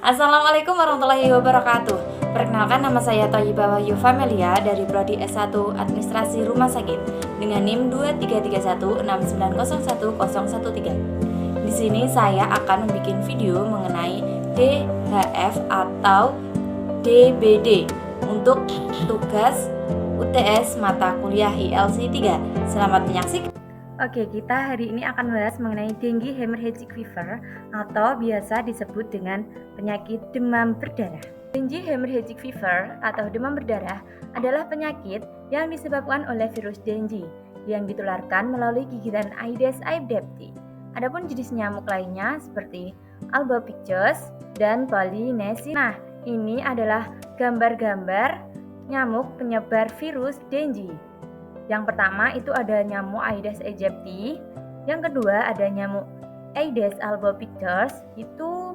Assalamualaikum warahmatullahi wabarakatuh. Perkenalkan, nama saya Thayyibah Wahyu Famelia dari Prodi S1 Administrasi Rumah Sakit dengan NIM 2331690113. Di sini saya akan membuat video mengenai DHF atau DBD untuk tugas UTS mata kuliah ILC 3. Selamat menyaksikan. Oke, kita hari ini akan membahas mengenai dengue hemorrhagic fever atau biasa disebut dengan penyakit demam berdarah. Dengue hemorrhagic fever atau demam berdarah adalah penyakit yang disebabkan oleh virus dengue yang ditularkan melalui gigitan Aedes aegypti. Adapun jenis nyamuk lainnya seperti Albopictus dan Polynesius. Nah, ini adalah gambar-gambar nyamuk penyebar virus dengue. Yang pertama itu ada nyamuk Aedes aegypti, yang kedua ada nyamuk Aedes albopictus, itu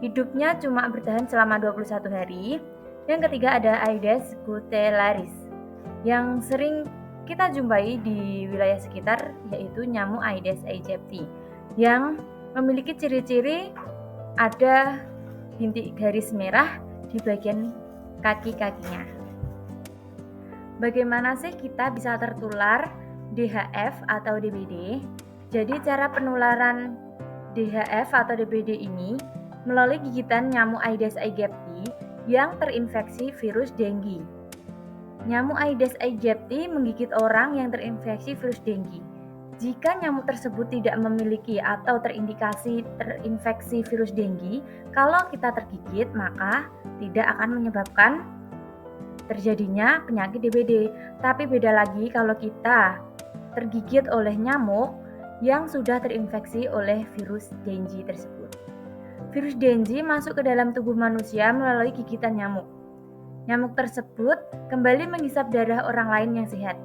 hidupnya cuma bertahan selama 21 hari. Yang ketiga ada Aedes gutellaris, yang sering kita jumpai di wilayah sekitar, yaitu nyamuk Aedes aegypti, yang memiliki ciri-ciri ada bintik garis merah di bagian kaki-kakinya. Bagaimana sih kita bisa tertular DHF atau DBD? Jadi cara penularan DHF atau DBD ini melalui gigitan nyamuk Aedes aegypti yang terinfeksi virus dengue. Nyamuk Aedes aegypti menggigit orang yang terinfeksi virus dengue. Jika nyamuk tersebut tidak memiliki atau terindikasi terinfeksi virus dengue, kalau kita tergigit maka tidak akan menyebabkan terjadinya penyakit DBD. Tapi beda lagi kalau kita tergigit oleh nyamuk yang sudah terinfeksi oleh virus dengue tersebut. Virus dengue masuk ke dalam tubuh manusia melalui gigitan nyamuk. Nyamuk tersebut kembali menghisap darah orang lain yang sehat.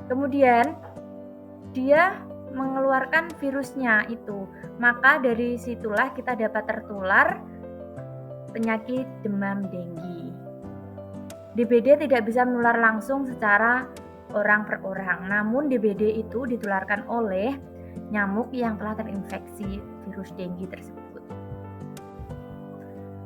Kemudian dia mengeluarkan virusnya itu. Maka dari situlah kita dapat tertular penyakit demam dengue. DBD tidak bisa menular langsung secara orang per orang, namun DBD itu ditularkan oleh nyamuk yang telah terinfeksi virus dengue tersebut.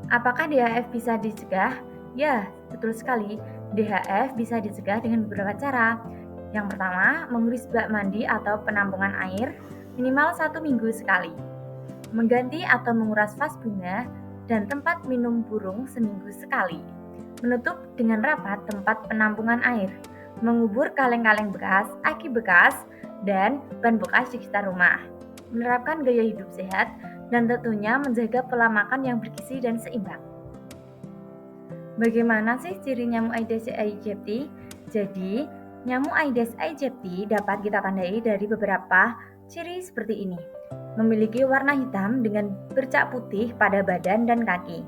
Apakah DHF bisa dicegah? Ya, betul sekali. DHF bisa dicegah dengan beberapa cara. Yang pertama, menguris bak mandi atau penampungan air minimal 1 minggu sekali. Mengganti atau menguras vas bunga dan tempat minum burung seminggu sekali. Menutup dengan rapat tempat penampungan air, mengubur kaleng-kaleng bekas, aki bekas, dan ban bekas di sekitar rumah, menerapkan gaya hidup sehat, dan tentunya menjaga pola makan yang bergizi dan seimbang. Bagaimana sih ciri nyamuk Aedes aegypti? Jadi, nyamuk Aedes aegypti dapat kita tandai dari beberapa ciri seperti ini. Memiliki warna hitam dengan bercak putih pada badan dan kaki.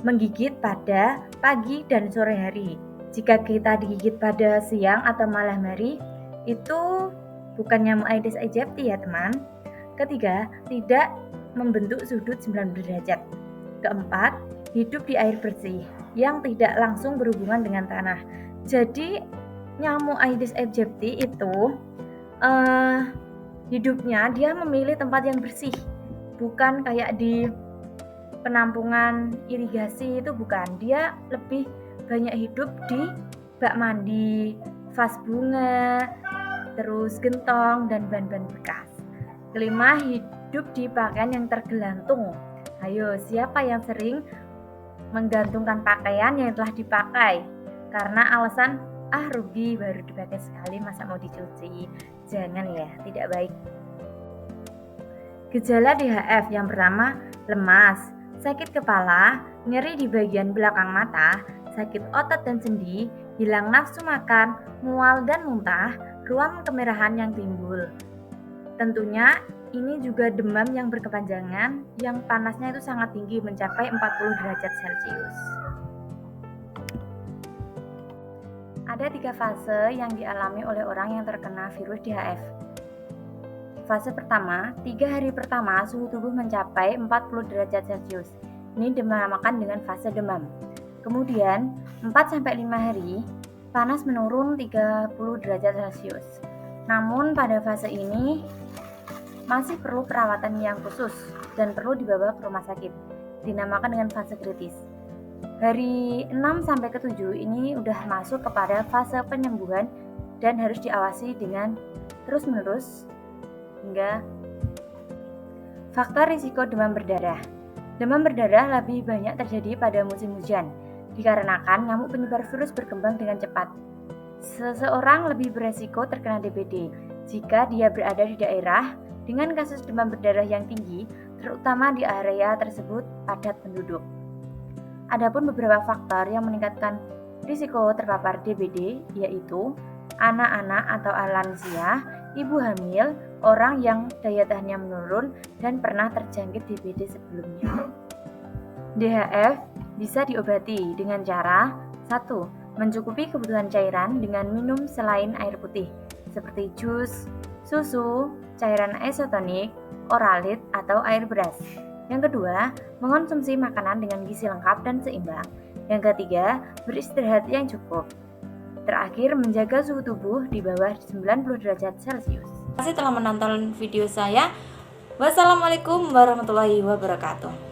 Menggigit pada pagi dan sore hari. Jika kita digigit pada siang atau malam hari, itu bukan nyamuk Aedes aegypti ya teman. Ketiga, tidak membentuk sudut 90 derajat. Keempat, hidup di air bersih yang tidak langsung berhubungan dengan tanah. Jadi nyamuk Aedes aegypti itu hidupnya dia memilih tempat yang bersih, bukan kayak di penampungan irigasi itu bukan. Dia lebih banyak hidup di bak mandi, vas bunga, terus gentong dan ban-ban bekas. Kelima, hidup di pakaian yang tergelantung. Ayo, siapa yang sering menggantungkan pakaian yang telah dipakai karena alasan rugi baru dipakai sekali masa mau dicuci? Jangan ya, tidak baik. Gejala DHF yang pertama, lemas, sakit kepala, nyeri di bagian belakang mata, sakit otot dan sendi, hilang nafsu makan, mual dan muntah, ruam kemerahan yang timbul. Tentunya ini juga demam yang berkepanjangan yang panasnya itu sangat tinggi mencapai 40 derajat Celcius. Ada 3 fase yang dialami oleh orang yang terkena virus DHF. Fase pertama, 3 hari pertama suhu tubuh mencapai 40 derajat Celcius. Ini dinamakan dengan fase demam. Kemudian, 4-5 hari, panas menurun 30 derajat Celcius. Namun pada fase ini masih perlu perawatan yang khusus dan perlu dibawa ke rumah sakit. dinamakan dengan fase kritis. Hari 6 sampai ke 7 ini udah masuk kepada fase penyembuhan dan harus diawasi dengan terus-menerus hingga faktor risiko demam berdarah. Demam berdarah lebih banyak terjadi pada musim hujan dikarenakan nyamuk penyebar virus berkembang dengan cepat. Seseorang lebih beresiko terkena DBD jika dia berada di daerah dengan kasus demam berdarah yang tinggi, terutama di area tersebut padat penduduk. Adapun beberapa faktor yang meningkatkan risiko terpapar DBD yaitu anak-anak atau lansia, ibu hamil, orang yang daya tahannya menurun, dan pernah terjangkit DBD sebelumnya. DHF bisa diobati dengan cara 1. Mencukupi kebutuhan cairan dengan minum selain air putih, seperti jus, susu, cairan isotonik, oralit, atau air beras. Yang kedua, mengonsumsi makanan dengan gizi lengkap dan seimbang. Yang ketiga, beristirahat yang cukup. Terakhir, menjaga suhu tubuh di bawah 90 derajat Celcius. Terima kasih telah menonton video saya. Wassalamualaikum warahmatullahi wabarakatuh.